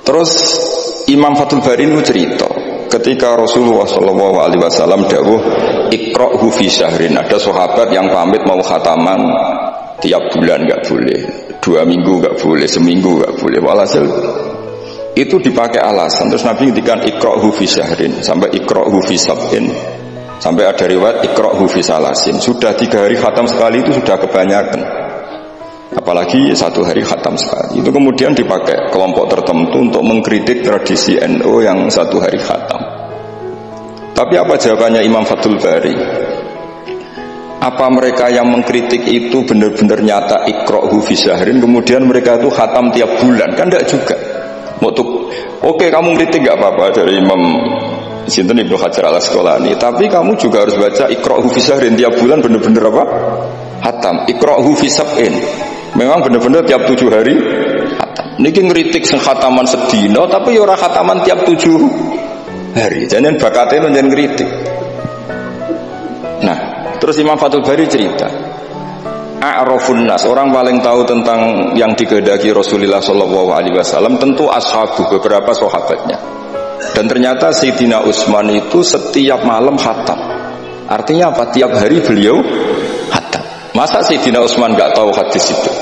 Terus Imam Fathul Bari itu cerita ketika Rasulullah SAW dawuh iqra'hu fi syahrin, ada sahabat yang pamit mau khataman tiap bulan nggak boleh, 2 minggu nggak boleh, seminggu nggak boleh. Walhasil itu dipakai alasan. Terus Nabi ngendikan iqra'hu fi syahrin sampai iqra'hu fi sab'in, sampai ada riwayat iqra'hu fi salasin. Sudah 3 hari khatam sekali itu sudah kebanyakan, apalagi 1 hari khatam sekali. Itu kemudian dipakai kelompok tertentu untuk mengkritik tradisi NU yang 1 hari khatam. Tapi apa jawabannya Imam Fathul Bari? Apa mereka yang mengkritik itu benar-benar nyata iqra'hu fi syahrin, kemudian mereka itu khatam tiap bulan? Kan enggak juga. Oke, kamu kritik enggak apa-apa dari Imam Sinten Ibnu Hajar al-Asqalani, tapi kamu juga harus baca iqra'hu fi syahrin tiap bulan, benar-benar apa? Khatam. Iqra'hu fi sab'in, memang benar-benar tiap 7 hari khatam. Niki ngritik sing khataman sedina tapi ya ora khataman tiap 7 hari. Jangan bakatnya njen ngritik. Nah, terus Imam Fathul Bari cerita, a'rafun nas, orang paling tahu tentang yang dikehendaki Rasulullah SAW tentu ashabu, beberapa sahabatnya. Dan ternyata Sayyidina Utsman itu setiap malam khatam. Artinya apa? Tiap hari beliau khatam. Masa Sayyidina Utsman nggak tahu hadis itu?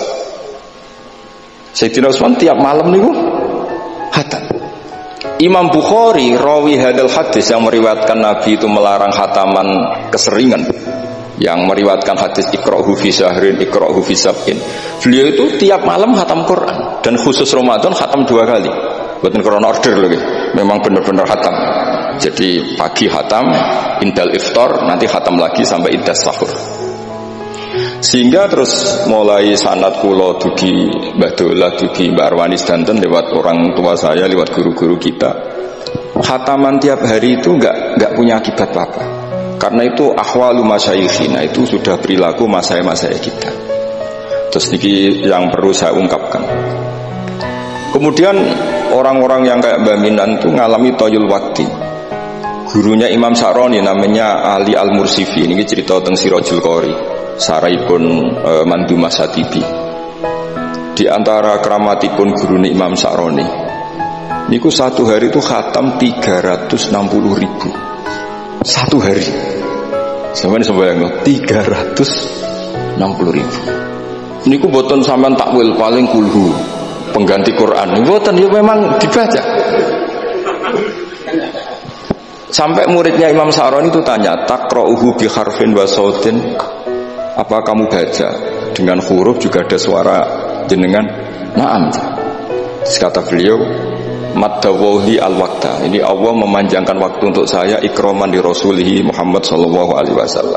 Sayyidina Utsman tiap malam niku khatam. Imam Bukhari rawi hadal hadis yang meriwayatkan Nabi itu melarang khataman keseringan, yang meriwayatkan hadis iqra'hu fi syahrin, iqra'hu fi sab'in. Beliau itu tiap malam khatam Quran, dan khusus Ramadan khatam 2 kali. Bukan karena order lagi, memang benar-benar khatam. Jadi pagi khatam, indal iftar, nanti khatam lagi sampai indah sahur. Sehingga terus mulai sanad kula dugi Mbah Dolah, dugi Mbak Arwani Danten, lewat orang tua saya, lewat guru-guru kita, khataman tiap hari itu enggak punya akibat apa-apa. Karena itu ahwalu masyayikhina, itu sudah perilaku masaya-masaya kita. Terus ini yang perlu saya ungkapkan. Kemudian orang-orang yang kayak Mbak Minan itu ngalami toyul wakti. Gurunya Imam Sa'roni namanya Ali Al-Mursifi, ini cerita tentang Sirajul Qori, saraipun Mandumah Satibi. Di antara keramatipun gurunya Imam Sa'roni niku 1 hari itu khatam 360.000 1 hari. Sampeyan sembayang 360.000. Niku boten sampean takwil paling kulhu pengganti Quran. Boten, ya memang dibaca. Sampai muridnya Imam Sa'roni itu tanya, taqra'uhu bi harfin wa sautin, apa kamu baca dengan huruf juga ada suara jenengan? Naam. Kata beliau, maddawahi al-waqta, ini Allah memanjangkan waktu untuk saya ikraman di Rasulihi Muhammad SAW.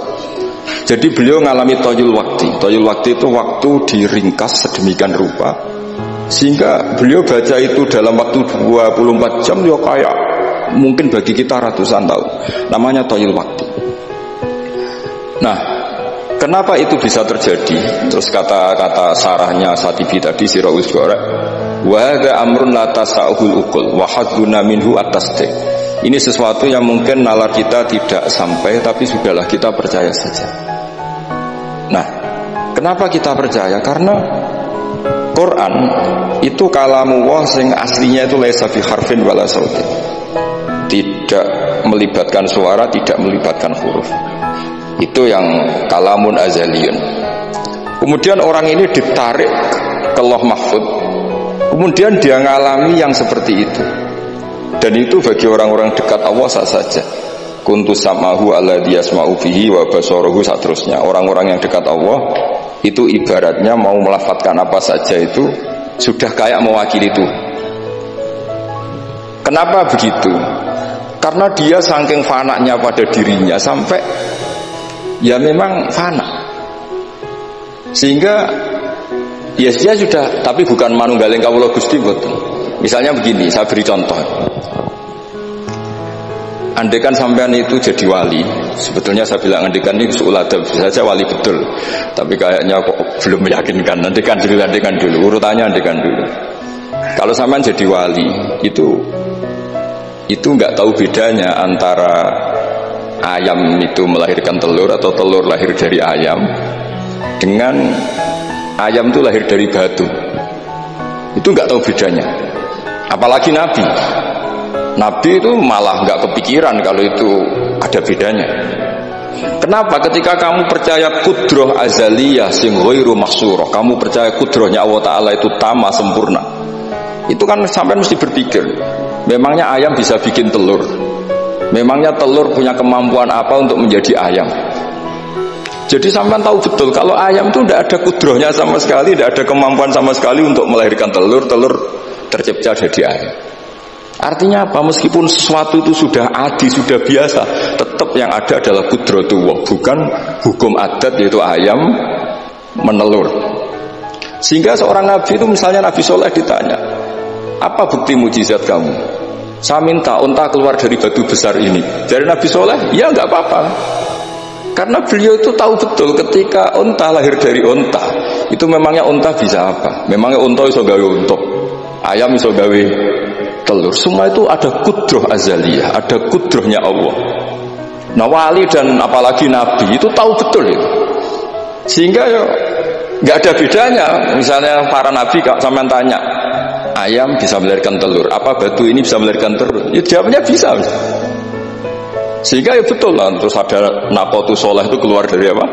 Jadi beliau ngalami toyul wakti. Toyul wakti itu waktu diringkas sedemikian rupa sehingga beliau baca itu dalam waktu 24 jam ya kayak mungkin bagi kita ratusan tahun. Namanya toyul wakti. Nah, kenapa itu bisa terjadi? Terus kata-kata sarahnya Satibi tadi, Sirahul Syu'ara, wa hadza amrun la tasa'ul uqul wa hadduna minhu at-tasdiq. Ini sesuatu yang mungkin nalar kita tidak sampai, tapi sudahlah kita percaya saja. Nah, kenapa kita percaya? Karena Quran itu kalamullah sing aslinya itu laisa fi harfin wala sautin. Tidak melibatkan suara, tidak melibatkan huruf. Itu yang kalamun azaliyun. Kemudian orang ini ditarik ke Lauh Mahfud, kemudian dia ngalami yang seperti itu. Dan itu bagi orang-orang dekat Allah sah saja. Kuntu samahu alladhi yasma'u bihi wa basaruhu, seterusnya. Orang-orang yang dekat Allah itu ibaratnya mau melafadzkan apa saja itu sudah kayak mewakili itu. Kenapa begitu? Karena dia saking fananya pada dirinya sampai ya memang fana, sehingga ya dia sudah, tapi bukan manunggaling kawula Gusti boten. Misalnya begini, saya beri contoh. Andaikan sampean itu jadi wali, sebetulnya saya bilang andaikan ini su'uladab, bisa saja wali betul, tapi kayaknya kok belum meyakinkan. Andaikan dulu, urutannya andaikan dulu. Kalau sampean jadi wali, itu nggak tahu bedanya antara ayam itu melahirkan telur atau telur lahir dari ayam dengan ayam itu lahir dari batu. Itu nggak tahu bedanya. Apalagi Nabi. Nabi itu malah nggak kepikiran kalau itu ada bedanya. Kenapa? Ketika kamu percaya kudroh azaliyah sing ghairu mahsurah, kamu percaya kudrohnya Allah Ta'ala itu tamah sempurna, itu kan sampai mesti berpikir, memangnya ayam bisa bikin telur? Memangnya telur punya kemampuan apa untuk menjadi ayam? Jadi sampai tahu betul kalau ayam itu tidak ada kudrohnya sama sekali, tidak ada kemampuan sama sekali untuk melahirkan telur. Telur tercipta jadi ayam. Artinya apa? Meskipun sesuatu itu sudah adi, sudah biasa, tetap yang ada adalah kudratullah, bukan hukum adat yaitu ayam menelur. Sehingga seorang nabi itu, misalnya Nabi Soleh ditanya, apa bukti mujizat kamu? Saya minta unta keluar dari batu besar ini. Dari Nabi Soleh, ya nggak apa-apa. Karena beliau itu tahu betul ketika unta lahir dari unta, itu memangnya unta bisa apa? Memangnya unta bisa gawe unta, ayam bisa gawe telur. Semua itu ada kudroh azaliyah, ada kudrohnya Allah. Nah, wali dan apalagi nabi itu tahu betul itu. Sehingga ya nggak ada bedanya. Misalnya para nabi kalau sampean tanya, ayam bisa melahirkan telur, apa batu ini bisa melahirkan telur? Ya jawabnya bisa. Sehingga ya betul lah. Terus ada Nakotu Soleh itu keluar dari apa?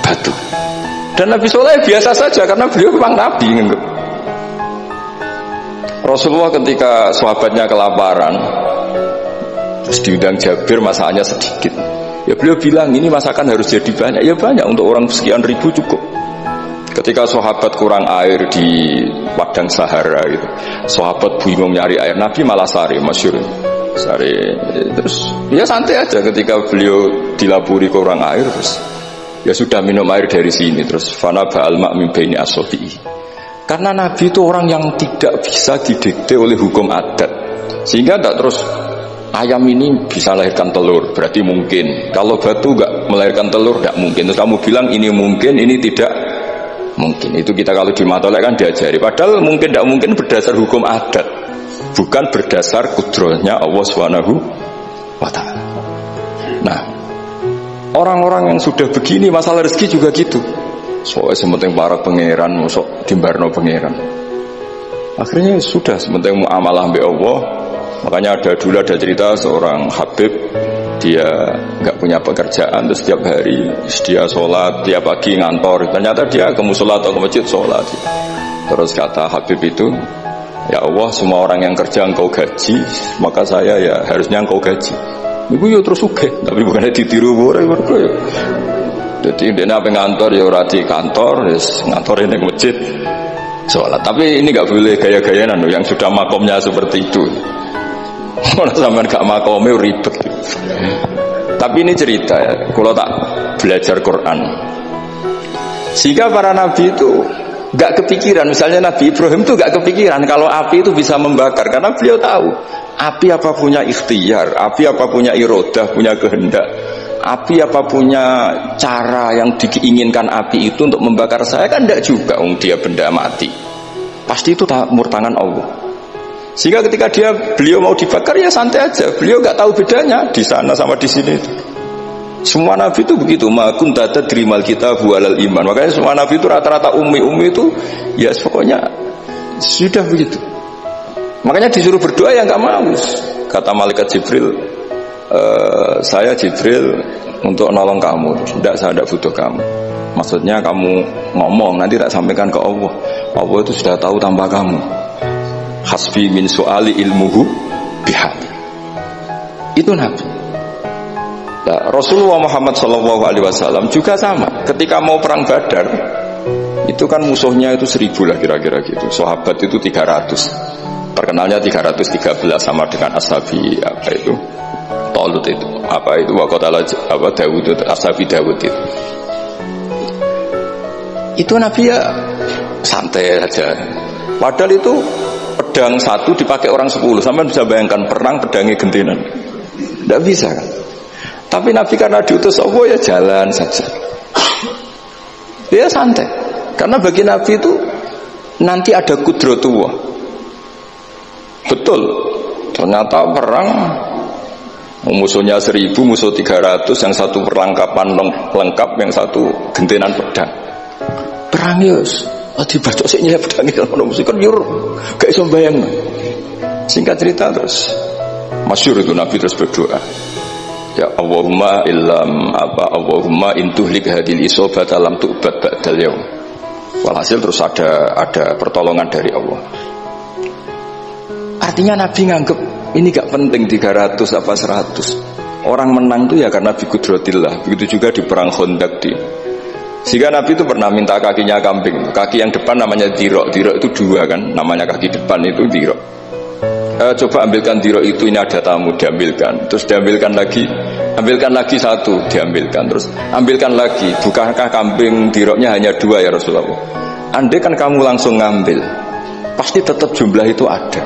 Batu. Dan Nabi Soleh biasa saja karena beliau memang nabi. Rasulullah ketika sahabatnya kelaparan, terus diundang Jabir, masakannya sedikit. Ya beliau bilang, ini masakan harus jadi banyak. Ya banyak, untuk orang sekian ribu cukup. Ketika sahabat kurang air di padang Sahara gitu, sahabat bingung nyari air, Nabi malah sari, masyhur sari. Terus ya santai aja ketika beliau dilaburi kurang air, terus ya sudah minum air dari sini, terus fana ba'al ma' min baini asabi'i. Karena Nabi itu orang yang tidak bisa didikte oleh hukum adat, sehingga tidak terus ayam ini bisa melahirkan telur, berarti mungkin. Kalau batu nggak melahirkan telur, tidak mungkin. Terus kamu bilang ini mungkin, ini tidak mungkin. Itu kita kalau di matolek kan diajari. Padahal mungkin tidak mungkin berdasar hukum adat, bukan berdasar kudrohnya Allah Subhanahu wa Ta'ala. Nah, orang-orang yang sudah begini masalah rezeki juga gitu. Soalnya sementing para pangeran, masuk dimbarno pangeran. Akhirnya sudah sementing muamalah mbek Allah. Makanya ada cerita seorang Habib, dia nggak punya pekerjaan, terus setiap hari dia sholat, tiap pagi ngantor. Ternyata dia ke musola atau ke masjid sholat. Terus kata Habib itu, ya Allah, semua orang yang kerja engkau gaji, maka saya ya harusnya engkau gaji. Ibu ya terus sugih, tapi bukannya ditiru boleh. Jadi dia apa ngantor ya ora di kantor, ngantor ini masjid sholat. Tapi ini nggak boleh gaya-gayaan yang sudah makomnya seperti itu. Orang zaman gak makomnya ribet. Tapi ini cerita ya, kalau tak belajar Quran. Sehingga para nabi itu gak kepikiran. Misalnya Nabi Ibrahim itu gak kepikiran kalau api itu bisa membakar, karena beliau tahu api apa punya ikhtiar, api apa punya irodah, punya kehendak. Api apa punya cara yang diinginkan api itu untuk membakar saya, kan tidak juga. Dia benda mati, pasti itu murtangan Allah. Sehingga ketika beliau mau dibakar ya santai aja. Beliau nggak tahu bedanya di sana sama di sini. Semua nabi itu begitu. Ma kunta tadri mal kitabu alal iman. Makanya semua nabi itu rata-rata ummi itu ya pokoknya sudah begitu. Makanya disuruh berdoa ya nggak mau. Kata malaikat Jibril, saya Jibril untuk nolong kamu. Tidak, saya tidak butuh kamu. Maksudnya kamu ngomong, nanti tak sampaikan ke Allah. Allah itu sudah tahu tanpa kamu. Hasbi min su'ali ilmuhu bihati. Itu Nabi. Nah, Rasulullah Muhammad SAW juga sama. Ketika mau perang Badar, itu kan musuhnya itu 1000 lah kira-kira gitu. Sahabat itu 300. Terkenalnya 313 sama dengan ashabi apa itu? Talut itu, apa itu waqatala apa Daud itu, ashabi Daud itu. Itu Nabi ya santai aja. Padahal itu pedang satu dipakai orang 10. Sampai bisa bayangkan perang pedangnya gentenan. Tidak bisa kan? Tapi Nabi karena diutus Allah ya jalan saja. Dia santai. Karena bagi Nabi itu nanti ada kudratullah. Betul. Ternyata perang musuhnya 1000, musuh 300, yang satu perlengkapan lengkap, yang satu gentenan pedang. Perang yus dibacok sik nyelip pedang ngono mesti kan nyur gak iso bayangno. Singkat cerita terus masyhur itu Nabi terus berdoa, ya Allahumma Allahumma intuhlik hadil isobata lam tu'bad ba'dal yaum. Walhasil terus ada pertolongan dari Allah. Artinya Nabi nganggep ini gak penting 300 apa 100. Orang menang itu ya karena biqudrotillah. Begitu juga di perang Khandaq sehingga Nabi itu pernah minta kakinya kambing. Kaki yang depan namanya dirok. Dirok itu 2 kan, namanya kaki depan itu dirok. Coba ambilkan dirok itu, ini ada tamu, diambilkan. Terus diambilkan lagi, ambilkan lagi 1, diambilkan. Terus ambilkan lagi. Bukankah kambing diroknya hanya 2 ya Rasulullah? Andai kan kamu langsung ngambil, pasti tetap jumlah itu ada.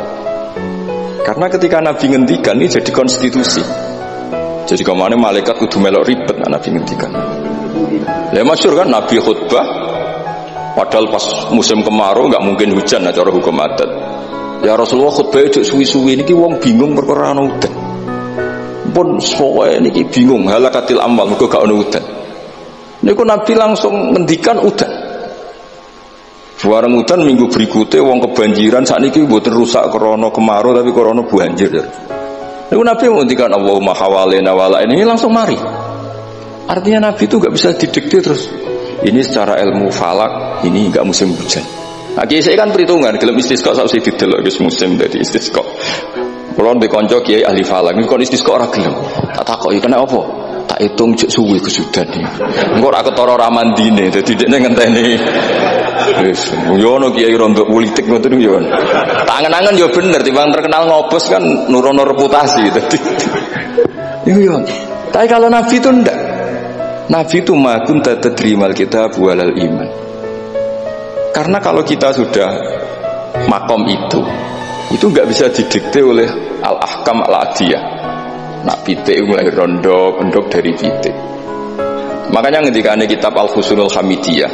Karena ketika Nabi ngendikan ini jadi konstitusi. Jadi kemana malaikat kudu melok ribet Nabi ngendikan. Ya masyhur kan Nabi khutbah padahal pas musim kemarau nggak mungkin hujan cara hukum adat. Ya Rasulullah khutbah itu suwi-suwi niki wong bingung perkara ana udan. Pun soe niki bingung halakatil amal mergo gak ana udan. Niku Nabi langsung ngendikan udan. Bareng udan minggu berikutnya wong kebanjiran sakniki mboten rusak krana kemarau tapi krana banjir. Niku Nabi ngendikan Allahumma hawalena wala ini langsung mari. Artinya Nabi itu gak bisa didikte terus ini secara ilmu falak ini gak musim hujan. Nah, saya kan perhitungan gelem istisqa sak usih didelok wis musim dadi istisqa. Kula ndek kanca kiai ahli falak niku kon istisqa ora gelem. Tak takoki kena apa? Tak hitung jek suwi kesudan iki. Engko ora ketara ramandine dadi dekne ngenteni. Wis yo ono kiai rondo politik ngoten yo. Tangan-tangan yo bener timbang terkenal ngobos kan nurono reputasi dadi. Iku yo. Tapi kalau Nabi itu ndak. Nabi itu ma kunta tadrimal kitab walal iman. Karena kalau kita sudah makom itu nggak bisa didikte oleh al-ahkam al-adiyah. Nak pitik mulai rondo, pendok dari pitik. Makanya ketika ada kitab Al-Husunul Hamidiyah,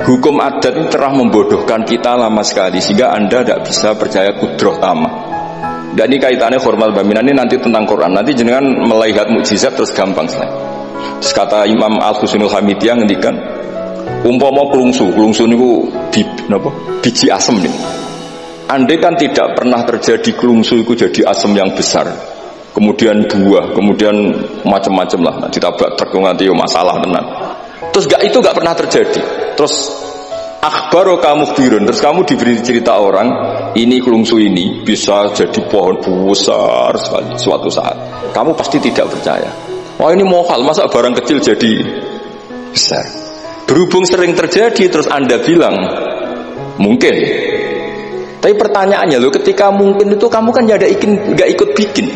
hukum adat ini telah membodohkan kita lama sekali sehingga Anda tidak bisa percaya kudroh tamah. Dan ini kaitannya formal baminan ini nanti tentang Quran. Nanti jenengan melihat mukjizat terus gampang sekali. Terus kata Imam Al-Husunul Hamidiyah ngendikan umpama klungsu niku biji asem nih. Andai kan tidak pernah terjadi klungsu itu jadi asem yang besar, kemudian buah, kemudian macam-macam lah, ditabrak truk nanti masalah tenan. Terus itu gak pernah terjadi. Terus akhbaro kamu birun, terus kamu diberi cerita orang ini klungsu ini bisa jadi pohon besar sekali suatu saat. Kamu pasti tidak percaya. Wah ini mohal, masa barang kecil jadi besar. Berhubung sering terjadi, terus Anda bilang mungkin. Tapi pertanyaannya loh, ketika mungkin itu kamu kan gak ikut bikin.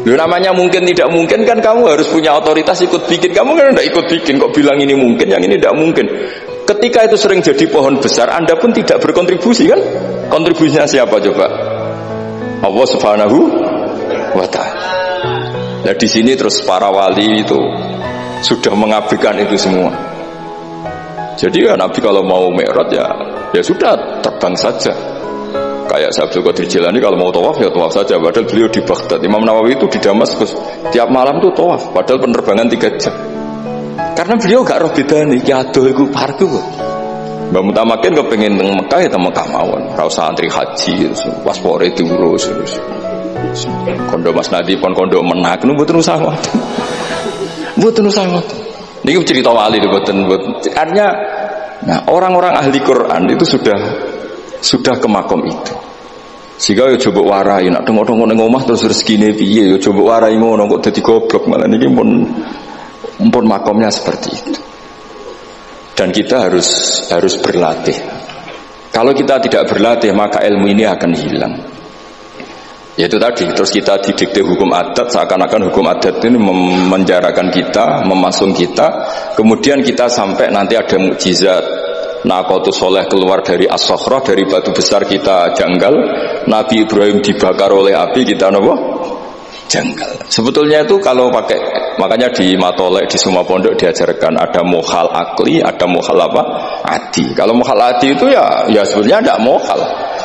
Loh, namanya mungkin tidak mungkin kan kamu harus punya otoritas ikut bikin. Kamu kan tidak ikut bikin, kok bilang ini mungkin, yang ini tidak mungkin. Ketika itu sering jadi pohon besar, Anda pun tidak berkontribusi kan? Kontribusinya siapa coba? Allah Subhanahu wa Ta'ala. Nah di sini terus para wali itu sudah mengabaikan itu semua. Jadi ya Nabi kalau mau mi'raj ya sudah terbang saja. Kayak Abdul Qadir Jilani kalau mau tawaf ya tawaf saja. Padahal beliau di Baghdad. Imam Nawawi itu di Damaskus tiap malam tuh tawaf. Padahal penerbangan 3 jam. Karena beliau gak roh bedane iki adoh iku parku kok. Mbak Mutamakin kepengin teng Mekah ya teng Mekah mawon. Ora usah antri haji, paspore diurus. Kondo Mas Nadi pon kondo menak nu mboten usah ngoten. Mboten usah ngoten. Niki cerita wali mboten. Artinya nah, orang-orang ahli Quran itu sudah ke makom itu. Sehingga yo coba warai nak tengok-tengok ning omah terus rezekine piye yo coba warai ngono kok dadi goblok malah niki pun makomnya seperti itu. Dan kita harus berlatih. Kalau kita tidak berlatih maka ilmu ini akan hilang. Yaitu tadi, terus kita didikte hukum adat, seakan-akan hukum adat ini memenjarakan kita, memasung kita, kemudian kita sampai nanti ada mukjizat. Naqatus Soleh keluar dari As-Sakhrah, dari batu besar kita janggal, Nabi Ibrahim dibakar oleh api, kita apa? Janggal. Sebetulnya itu kalau pakai, makanya di Matolek, di semua pondok diajarkan ada mohal akli, ada mohal apa? Adi. Kalau mohal adi itu ya sebetulnya tidak mohal.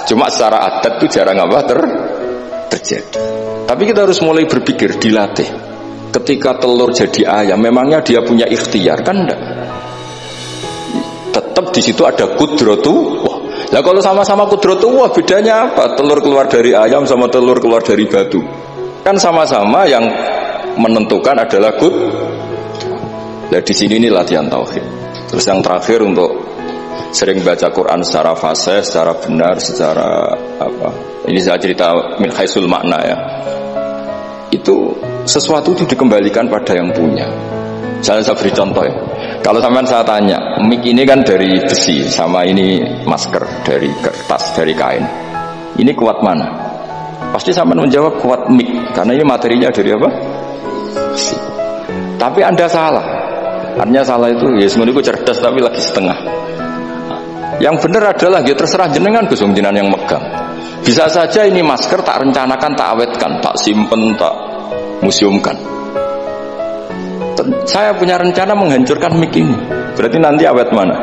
Cuma secara adat itu jarang apa terjadi. Tapi kita harus mulai berpikir, dilatih. Ketika telur jadi ayam, memangnya dia punya ikhtiar kan enggak? tetap di situ ada qudratullah. Lah kalau sama-sama qudratullah bedanya apa? Telur keluar dari ayam sama telur keluar dari batu. Kan sama-sama yang menentukan adalah Nah di sini ini latihan tauhid. Terus yang terakhir untuk sering baca Quran secara fasih, secara benar, secara apa? Ini saya cerita min haisul makna ya. Itu sesuatu itu dikembalikan pada yang punya. Saya beri contoh ya. Kalau sampean saya tanya, mic ini kan dari besi, sama ini masker dari kertas, dari kain. Ini kuat mana? Pasti sampean menjawab kuat mic, karena ini materinya dari apa? Besi. Tapi Anda salah. Artinya salah itu, ya semuanya cerdas tapi lagi setengah. Yang benar adalah ya terserah jenengan Gus jenengan yang megang. Bisa saja ini masker tak rencanakan, tak awetkan, tak simpen, tak museumkan. Saya punya rencana menghancurkan mic ini. Berarti nanti awet mana?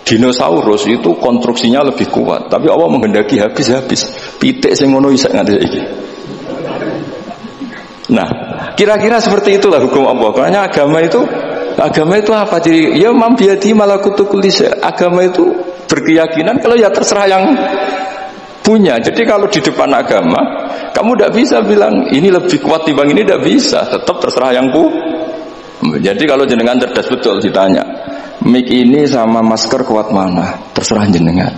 Dinosaurus itu konstruksinya lebih kuat, tapi Allah menghendaki habis-habis. Pitik sing ngono isak nganti saiki. Nah, kira-kira seperti itulah hukum Allah. Karena agama itu apa? Jadi ya mambiati malakutu kulli syai'. Agama itu berkeyakinan kalau ya terserah yang punya. Jadi kalau di depan agama, kamu tidak bisa bilang ini lebih kuat timbang ini, tidak bisa. Tetap terserah yang Jadi kalau jenengan cerdas betul ditanya, mic ini sama masker kuat mana? Terserah jenengan.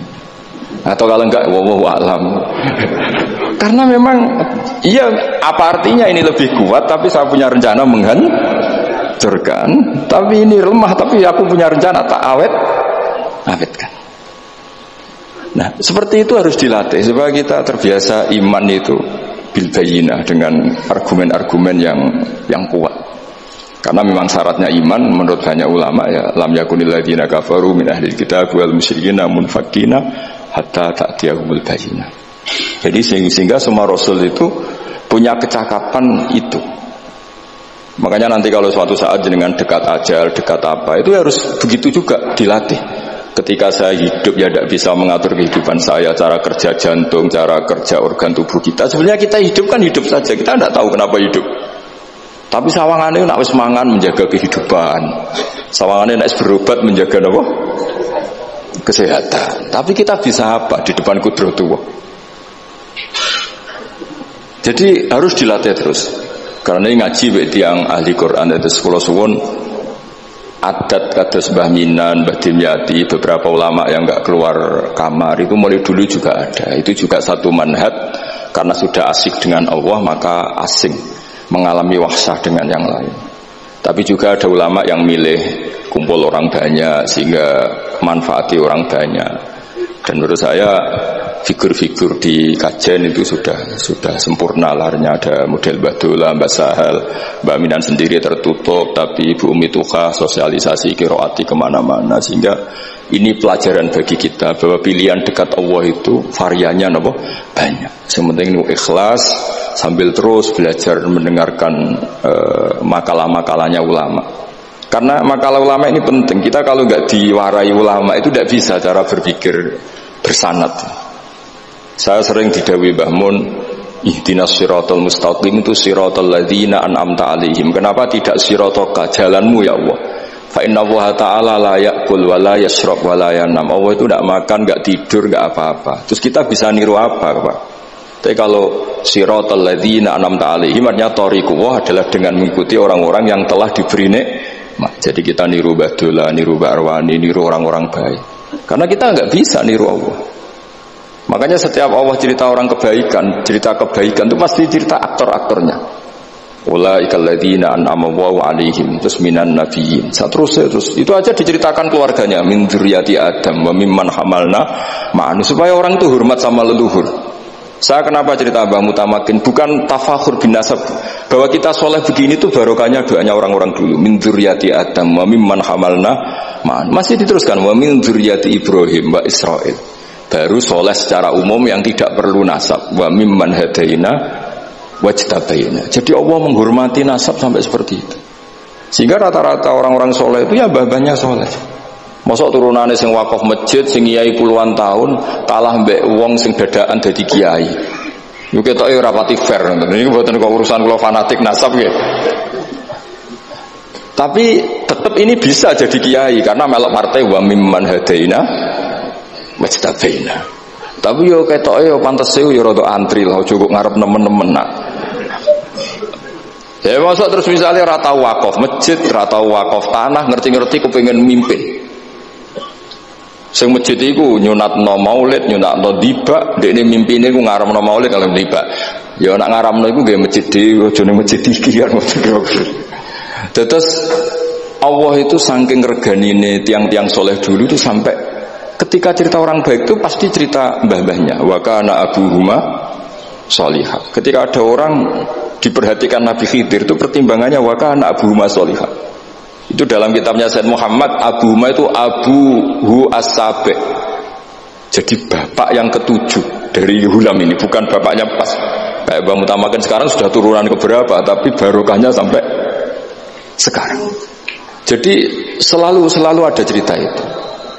Atau kalau enggak, wallahu a'lam. Karena memang, iya apa artinya ini lebih kuat, tapi saya punya rencana menghancurkan. Tapi ini lemah, tapi aku punya rencana tak awetkan. Nah, seperti itu harus dilatih supaya kita terbiasa iman itu bil bayyinah dengan argumen-argumen yang kuat. Karena memang syaratnya iman menurut banyak ulama ya lam yakunil ladzina kafaru min ahlil kitab wal musyrikin munfakkina hatta ta'tiyahumul bayyinah. Jadi sehingga semua rasul itu punya kecakapan itu. Makanya nanti kalau suatu saat jenengan dekat ajal, dekat apa, itu harus begitu juga dilatih. Ketika saya hidup ya tidak bisa mengatur kehidupan saya, cara kerja jantung, cara kerja organ tubuh kita. Sebenarnya kita hidup kan hidup saja, kita tidak tahu kenapa hidup. Tapi sawangannya nak wis mangan menjaga kehidupan. Sawangannya nak berobat menjaga apa? Kesehatan. Tapi kita bisa apa di depan qudratullah? Jadi harus dilatih terus. Karena ini ngaji bagi yang ahli Quran itu 10 suwun adat kados Mbah Minan, Mbah Dimyati, beberapa ulama yang enggak keluar kamar itu mulai dulu juga ada. Itu juga satu manhaj karena sudah asik dengan Allah maka asing mengalami wahsyah dengan yang lain. Tapi juga ada ulama yang milih kumpul orang banyak sehingga manfaati orang banyak. Dan menurut saya figur-figur di kajian itu sudah sempurna larnya. Ada model Mbah Dola, Mbah Sahal, Mbah Minan sendiri tertutup, tapi Ibu Umi Tuha sosialisasi qiraati kemana-mana. Sehingga ini pelajaran bagi kita bahwa pilihan dekat Allah itu variannya banyak. Sementing ikhlas sambil terus belajar mendengarkan makalah-makalahnya ulama. Karena makalah ulama ini penting. Kita kalau nggak diwarai ulama itu tidak bisa cara berpikir bersanad. Saya sering didhawuhi Mbah Mun, ihdinas siratal mustaqim itu siratal ladzina an'amta 'alaihim. Kenapa tidak sirataka jalanmu ya Allah? Fa inna Allah ta'ala la ya'kul wa la yashrab wa la yanam. Allah itu tidak makan, tidak tidur, tidak apa-apa. Terus kita bisa niru apa, Pak? Tapi kalau siratal ladzina an'amta 'alaihim artinya thariqullah adalah dengan mengikuti orang-orang yang telah diberi nikmat. Jadi kita niru Mbah Dola, niru Mbah Arwani, niru orang-orang baik. Karena kita enggak bisa niru Allah. Makanya setiap Allah cerita orang kebaikan, cerita kebaikan itu pasti cerita aktor-aktornya. Ulaikal ladzina an'ama Allahu 'alaihim terus minan nabiyyin. Terus itu aja diceritakan keluarganya min dzurriyyati Adam wa mimman hamalna ma'an supaya orang itu hormat sama leluhur. Saya kenapa cerita Mbah Mutamakin bukan tafakhur bin nasab bahwa kita soleh begini tuh barokahnya doanya orang-orang dulu min dzurriyyati Adam wa mimman hamalna ma'an. Masih diteruskan wa min dzurriyyati Ibrahim wa Israil. Baru soleh secara umum yang tidak perlu nasab. Wa mimman hadaina wajtabaina. Jadi Allah menghormati nasab sampai seperti itu. Sehingga rata-rata orang-orang soleh itu ya mbah-mbahnya soleh. Mosok turunane sing wakaf masjid sing kiai puluhan tahun kalah mbek wong sing dadakan dadi kiai. Yo ketoke ora pati fair ngoten. Niki mboten kok urusan kula fanatik nasab nggih. Tapi tetap ini bisa jadi kiai karena melok partai wa mimman hadaina wajtabaina. Tapi yo ketoke yo pantes yo rada antri lah aja kok ngarep nemen-nemen nak. Ya masuk terus misalnya rata wakaf masjid, rata wakaf tanah, ngerti-ngerti kepengin mimpin. Sing masjid iku nyunatno maulid, nyunatno dibak, dekne mimpine ku ngaramno maulid kalau dibak. Ya nak ngaramno iku nggih masjid dhewe, aja ning masjid iki kan. Terus Allah itu saking reganine tiang-tiang soleh dulu itu sampai ketika cerita orang baik itu pasti cerita mbah-mbahnya. Wa kana abuhuma sholihah. Ketika ada orang diperhatikan Nabi Khidir itu pertimbangannya wa kana abuhuma sholihah. Itu dalam kitabnya Said Muhammad, abuhuma itu abuhu as-sabi. Jadi bapak yang ketujuh dari Hulam ini, bukan bapaknya pas. Kayak Bang Mutamakan sekarang sudah turunan keberapa, tapi barokahnya sampai sekarang. Jadi selalu ada cerita itu.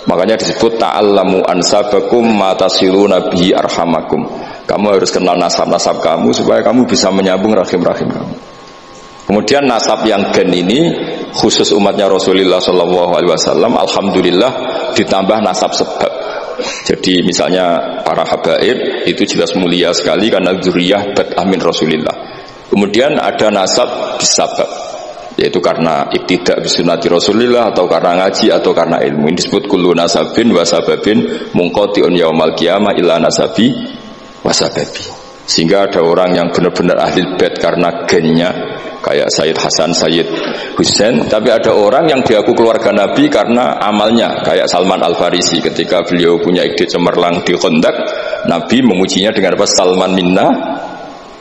Makanya disebut ta'allamu ansabakum matasiluna bihi arhamakum. Kamu harus kenal nasab-nasab kamu supaya kamu bisa menyambung rahim-rahim kamu. Kemudian nasab yang gen ini khusus umatnya Rasulullah SAW, alhamdulillah ditambah nasab sebab. Jadi misalnya para habaib itu jelas mulia sekali karena dzurriyyah bad'ah min Rasulillah. Kemudian ada nasab bisabab, yaitu karena iktidak bisunati Rasulillah atau karena ngaji atau karena ilmu. Ini disebut kullu nasabin wasababin munqati'un yaumal qiyamah illa nasabi wasababi. Sehingga ada orang yang benar-benar ahli bait karena gennya kayak Sayyid Hasan, Sayyid Husain, tapi ada orang yang diaku keluarga Nabi karena amalnya kayak Salman Al-Farisi. Ketika beliau punya ide cemerlang di Khandaq, Nabi memujinya dengan apa? Salman minna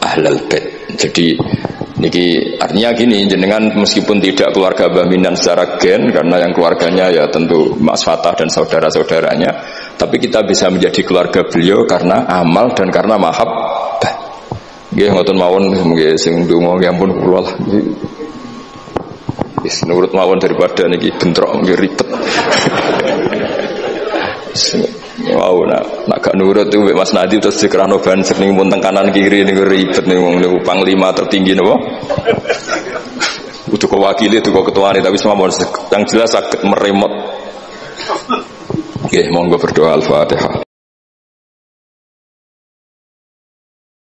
ahlal bait. Jadi niki artinya gini, jenengan meskipun tidak keluarga Mbah Minan secara gen karena yang keluarganya ya tentu Mas Fatah dan saudara-saudaranya, tapi kita bisa menjadi keluarga beliau karena amal dan karena mahabbah. Nggih ngoten mawon nggih sing ndonga ya ampun kula lah. Wis nurut mawon daripada niki bentrok nggih ribet. Wow, nak gak nurut itu Mas Nadi terus dikerano banser ning pun teng kanan kiri niku ribet ning wong niku panglima tertinggi napa. Udah kewakili itu kok ketuane tapi semua yang jelas sakit meremot. Oke, monggo berdoa Al-Fatihah.